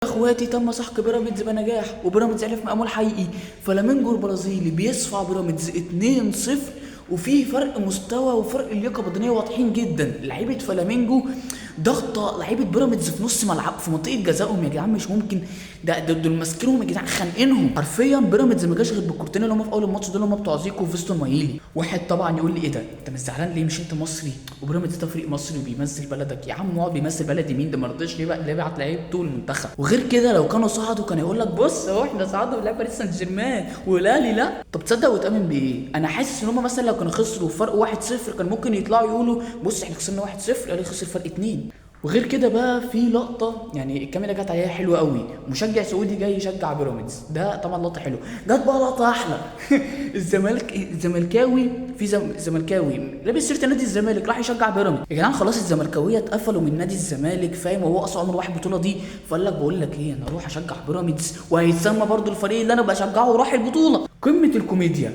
اخواتي تم سحق بيراميدز بنجاح وبيراميدز عرف مقامه الحقيقي. فلامينجو البرازيلي بيصفع بيراميدز 2-0 وفي فرق مستوى وفرق اللياقه البدنيه واضحين جدا. لعيبه فلامينجو ضغطه لعيبه بيراميدز في نص ملعب في منطقه جزائهم يا جدعان، مش ممكن. دول ماسكينهم يا جدعان خانقينهم حرفيا. بيراميدز ما جاش غير بالكورتين اللي هم في اول الماتش دول، هم بتوع زيكو وفيستون مايلي. واحد طبعا يقول لي ايه ده انت مش زعلان ليه؟ مش انت مصري وبيراميدز ده فريق مصري وبيمثل بلدك يا عم؟ هو بيمثل بلدي مين؟ ده ما رضيش ليه بقى؟ ليه بعت لعيبته المنتخب؟ وغير كده لو كانوا صعدوا كان يقول لك بص اهو احنا صعدنا بلعب باريس سان جيرمان والاهلي لا. طب تصدق وتامن بايه؟ انا حاسس ان هم مثلا لو كانوا خسروا فرق 1-0 كان ممكن يطلعوا يقولوا بص احنا خسرنا 1-0 الاهلي خسر فرق 2. وغير كده بقى في لقطه يعني الكاميرا جت عليها حلوه قوي، مشجع سعودي جاي يشجع بيراميدز، ده طبعا لقطه حلوه. جت بقى لقطه احلى الزملكاوي في زملكاوي لابس شيرت نادي الزمالك راح يشجع بيراميدز. يا جدعان خلاص الزملكاويه اتقفلوا من نادي الزمالك فاهم، وهو اصلا عمره واحد البطوله دي، فقال لك بقول لك ايه انا اروح اشجع بيراميدز وهيتسمى برضو الفريق اللي انا بشجعه وراح البطوله. قمه الكوميديا.